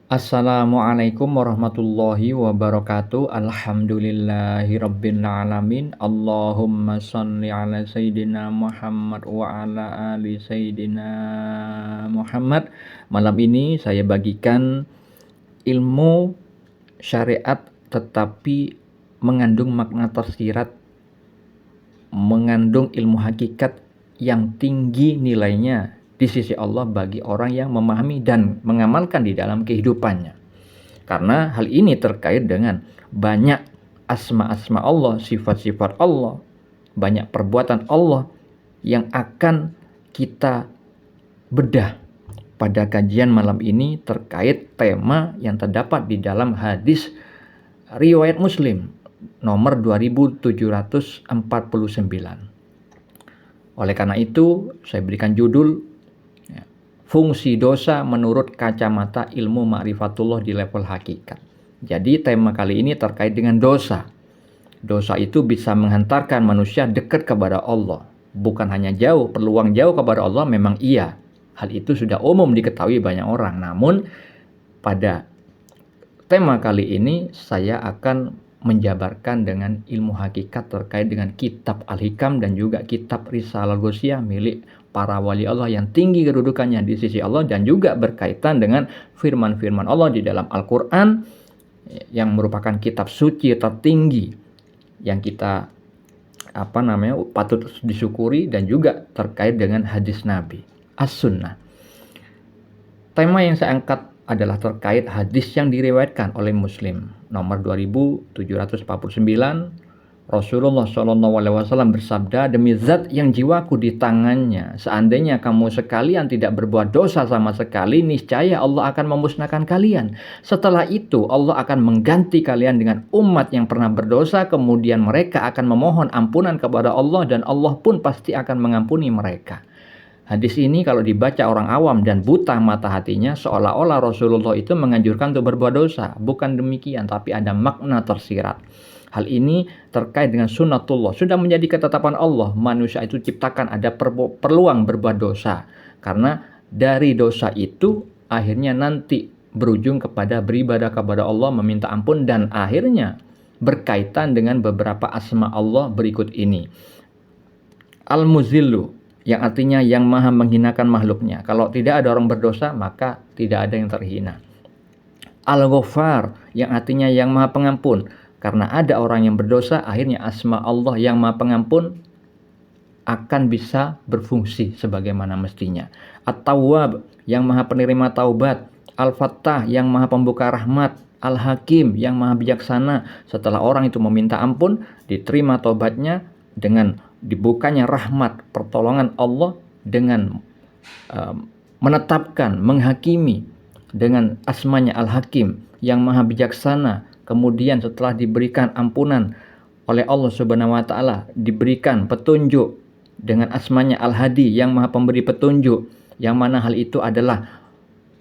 Assalamualaikum warahmatullahi wabarakatuh. Alhamdulillahirabbil alamin. Allahumma shalli ala sayyidina Muhammad wa ala ali sayyidina Muhammad. Malam ini saya bagikan ilmu syariat tetapi mengandung makna tersirat, mengandung ilmu hakikat yang tinggi nilainya di sisi Allah bagi orang yang memahami dan mengamalkan di dalam kehidupannya. Karena hal ini terkait dengan banyak asma-asma Allah, sifat-sifat Allah, banyak perbuatan Allah yang akan kita bedah pada kajian malam ini terkait tema yang terdapat di dalam hadis riwayat Muslim nomor 2749. Oleh karena itu, saya berikan judul fungsi dosa menurut kacamata ilmu ma'rifatullah di level hakikat. Jadi tema kali ini terkait dengan dosa. Dosa itu bisa menghantarkan manusia dekat kepada Allah. Bukan hanya jauh, peluang jauh kepada Allah memang iya. Hal itu sudah umum diketahui banyak orang. Namun pada tema kali ini saya akan menjabarkan dengan ilmu hakikat terkait dengan kitab Al-Hikam dan juga kitab Risalah Ghossiyah milik para wali Allah yang tinggi kedudukannya di sisi Allah, dan juga berkaitan dengan firman-firman Allah di dalam Al-Quran yang merupakan kitab suci tertinggi yang kita patut disyukuri, dan juga terkait dengan hadis Nabi As-Sunnah. Tema yang saya angkat adalah terkait hadis yang diriwayatkan oleh Muslim nomor 2749. Rasulullah SAW bersabda, demi zat yang jiwaku di tangannya, seandainya kamu sekalian tidak berbuat dosa sama sekali, niscaya Allah akan memusnahkan kalian. Setelah itu Allah akan mengganti kalian dengan umat yang pernah berdosa, kemudian mereka akan memohon ampunan kepada Allah dan Allah pun pasti akan mengampuni mereka. Hadis ini kalau dibaca orang awam dan buta mata hatinya, seolah-olah Rasulullah itu menganjurkan untuk berbuat dosa. Bukan demikian, tapi ada makna tersirat. Hal ini terkait dengan sunnatullah. Sudah menjadi ketetapan Allah, manusia itu ciptakan ada peluang berbuat dosa. Karena dari dosa itu akhirnya nanti berujung kepada beribadah kepada Allah, meminta ampun, dan akhirnya berkaitan dengan beberapa asma Allah berikut ini. Al-Muzillu, yang artinya yang maha menghinakan makhluknya. Kalau tidak ada orang berdosa, maka tidak ada yang terhina. Al-Ghaffar, yang artinya yang maha pengampun. Karena ada orang yang berdosa, akhirnya asma Allah yang maha pengampun akan bisa berfungsi sebagaimana mestinya. At-Tawwab, yang maha penerima taubat. Al-Fattah, yang maha pembuka rahmat. Al-Hakim, yang maha bijaksana. Setelah orang itu meminta ampun, diterima taubatnya dengan dibukanya rahmat pertolongan Allah, dengan menetapkan, menghakimi dengan asmanya Al-Hakim, yang maha bijaksana. Kemudian setelah diberikan ampunan oleh Allah Subhanahu wa taala, diberikan petunjuk dengan asmanya Al-Hadi, yang maha pemberi petunjuk, yang mana hal itu adalah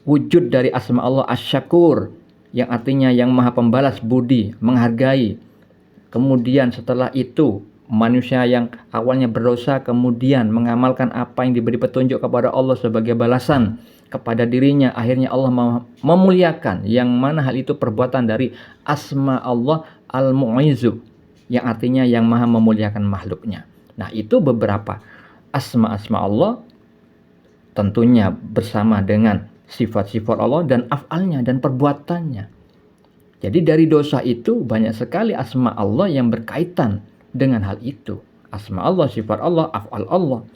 wujud dari asma Allah Asy-Syakur, yang artinya yang maha pembalas budi, menghargai. Kemudian setelah itu manusia yang awalnya berdosa kemudian mengamalkan apa yang diberi petunjuk kepada Allah sebagai balasan kepada dirinya, akhirnya Allah memuliakan, yang mana hal itu perbuatan dari asma Allah Al-Mu'izzu, yang artinya yang maha memuliakan makhluknya. Nah, itu beberapa asma-asma Allah, tentunya bersama dengan sifat-sifat Allah dan af'alnya dan perbuatannya. Jadi dari dosa itu banyak sekali asma Allah yang berkaitan dengan hal itu. Asma Allah, sifat Allah, af'al Allah.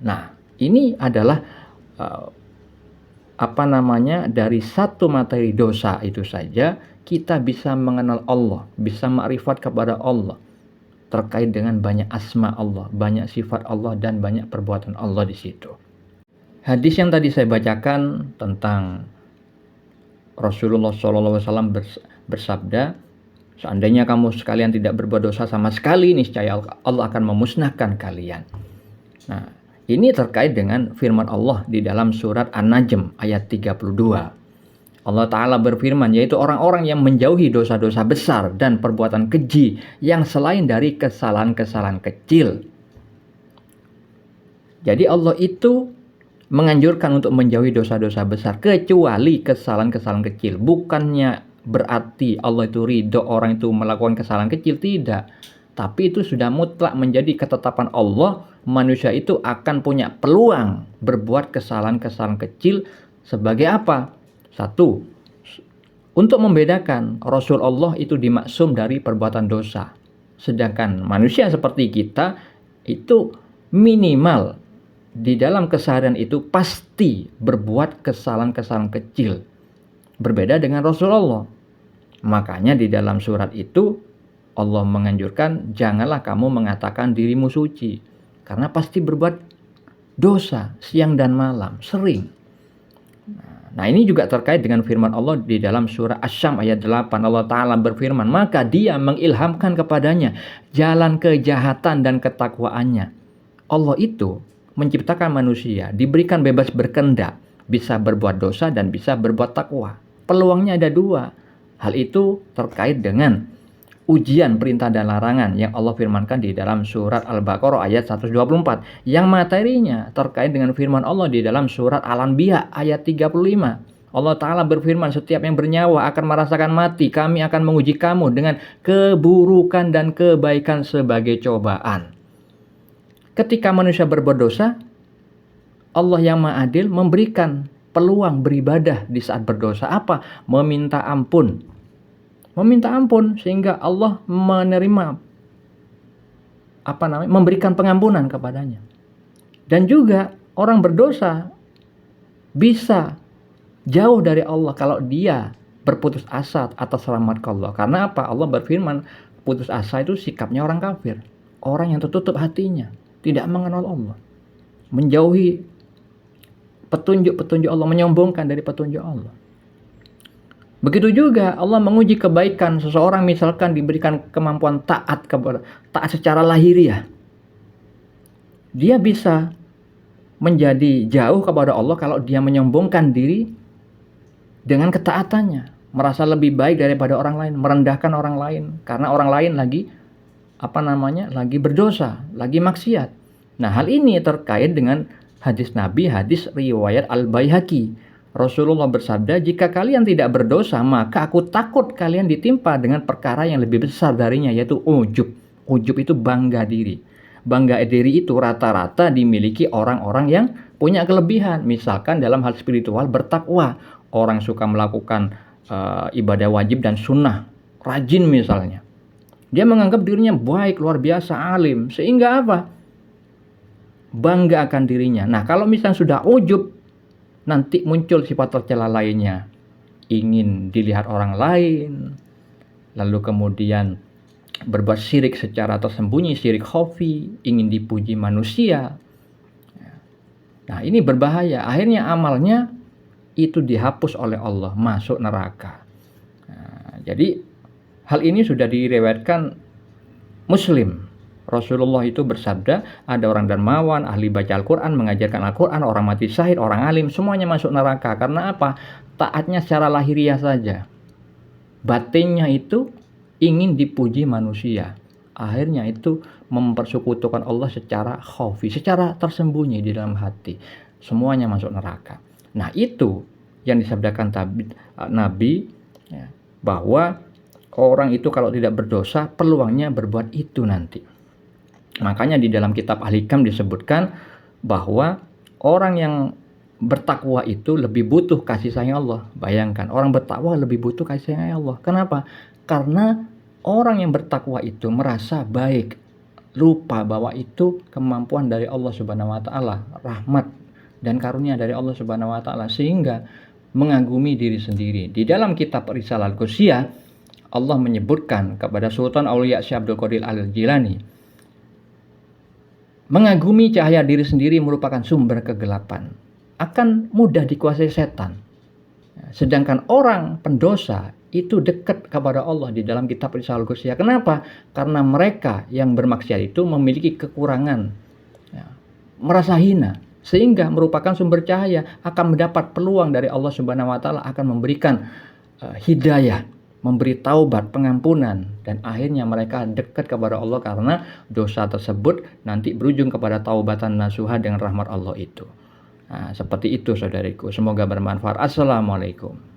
Nah, ini adalah dari satu materi dosa itu saja kita bisa mengenal Allah, bisa ma'rifat kepada Allah terkait dengan banyak asma Allah, banyak sifat Allah, dan banyak perbuatan Allah di situ. Hadis yang tadi saya bacakan tentang Rasulullah SAW bersabda, seandainya kamu sekalian tidak berbuat dosa sama sekali, niscaya Allah akan memusnahkan kalian. Nah, ini terkait dengan firman Allah di dalam surat An-Najm ayat 32. Allah Ta'ala berfirman, yaitu orang-orang yang menjauhi dosa-dosa besar dan perbuatan keji yang selain dari kesalahan-kesalahan kecil. Jadi Allah itu menganjurkan untuk menjauhi dosa-dosa besar kecuali kesalahan-kesalahan kecil. Bukannya berarti Allah itu ridho orang itu melakukan kesalahan kecil, tidak. Tapi itu sudah mutlak menjadi ketetapan Allah, manusia itu akan punya peluang berbuat kesalahan-kesalahan kecil sebagai apa? Satu, untuk membedakan Rasul Allah itu dimaksum dari perbuatan dosa. Sedangkan manusia seperti kita itu minimal di dalam keseharian itu pasti berbuat kesalahan-kesalahan kecil. Berbeda dengan Rasulullah. Makanya di dalam surat itu Allah menganjurkan janganlah kamu mengatakan dirimu suci. Karena pasti berbuat dosa siang dan malam, sering. Nah ini juga terkait dengan firman Allah di dalam surah Asy-Syams ayat 8. Allah Ta'ala berfirman, maka dia mengilhamkan kepadanya jalan kejahatan dan ketakwaannya. Allah itu menciptakan manusia, diberikan bebas berkehendak, bisa berbuat dosa dan bisa berbuat takwa. Peluangnya ada dua. Hal itu terkait dengan ujian perintah dan larangan yang Allah firmankan di dalam surat Al-Baqarah ayat 124. Yang materinya terkait dengan firman Allah di dalam surat Al-Anbiya ayat 35. Allah Ta'ala berfirman, setiap yang bernyawa akan merasakan mati. Kami akan menguji kamu dengan keburukan dan kebaikan sebagai cobaan. Ketika manusia berbuat dosa, Allah yang Maha Adil memberikan peluang beribadah di saat berdosa. Apa? Meminta ampun. Meminta ampun sehingga Allah menerima memberikan pengampunan kepadanya. Dan juga orang berdosa bisa jauh dari Allah kalau dia berputus asa atas rahmat Allah. Karena apa? Allah berfirman, putus asa itu sikapnya orang kafir. Orang yang tertutup hatinya, tidak mengenal Allah, menjauhi petunjuk-petunjuk Allah, menyombongkan dari petunjuk Allah. Begitu juga Allah menguji kebaikan seseorang, misalkan diberikan kemampuan taat secara lahiriah. Dia bisa menjadi jauh kepada Allah kalau dia menyombongkan diri dengan ketaatannya, merasa lebih baik daripada orang lain, merendahkan orang lain karena orang lain lagi berdosa, lagi maksiat. Nah, hal ini terkait dengan hadis Nabi, hadis riwayat Al-Baihaqi. Rasulullah bersabda, jika kalian tidak berdosa, maka aku takut kalian ditimpa dengan perkara yang lebih besar darinya, yaitu ujub. Ujub itu bangga diri. Bangga diri itu rata-rata dimiliki orang-orang yang punya kelebihan. Misalkan dalam hal spiritual, bertakwa. Orang suka melakukan ibadah wajib dan sunnah, rajin misalnya. Dia menganggap dirinya baik, luar biasa, alim. Sehingga apa? Bangga akan dirinya. Nah, kalau misalnya sudah ujub, nanti muncul sifat tercela lainnya. Ingin dilihat orang lain. Lalu kemudian berbuat syirik secara tersembunyi, syirik khafi. Ingin dipuji manusia. Nah, ini berbahaya. Akhirnya amalnya itu dihapus oleh Allah, masuk neraka. Nah, jadi hal ini sudah diriwayatkan Muslim. Rasulullah itu bersabda, ada orang dermawan, ahli baca Al-Quran, mengajarkan Al-Quran, orang mati syahid, orang alim, semuanya masuk neraka. Karena apa? Taatnya secara lahiriah saja. Batinnya itu ingin dipuji manusia. Akhirnya itu mempersekutukan Allah secara khafi, secara tersembunyi di dalam hati. Semuanya masuk neraka. Nah, itu yang disabdakan Nabi, ya, bahwa orang itu kalau tidak berdosa, peluangnya berbuat itu nanti. Makanya di dalam kitab Al-Hikam disebutkan bahwa orang yang bertakwa itu lebih butuh kasih sayang Allah. Bayangkan, orang bertakwa lebih butuh kasih sayang Allah. Kenapa? Karena orang yang bertakwa itu merasa baik, lupa bahwa itu kemampuan dari Allah Subhanahu wa taala, rahmat dan karunia dari Allah Subhanahu wa taala, sehingga mengagumi diri sendiri. Di dalam kitab Risalah Al-Qusiyah, Allah menyebutkan kepada Sultan Aulia Syekh Abdul Qadir Al-Jilani, mengagumi cahaya diri sendiri merupakan sumber kegelapan, akan mudah dikuasai setan. Sedangkan orang pendosa itu dekat kepada Allah di dalam kitab Risalah Al-Qusiyah. Kenapa? Karena mereka yang bermaksiat itu memiliki kekurangan, merasa hina, sehingga merupakan sumber cahaya, akan mendapat peluang dari Allah Subhanahu wa taala, akan memberikan hidayah, memberi taubat, pengampunan, dan akhirnya mereka dekat kepada Allah karena dosa tersebut nanti berujung kepada taubatan nasuha dengan rahmat Allah itu. Nah, seperti itu saudariku. Semoga bermanfaat. Assalamualaikum.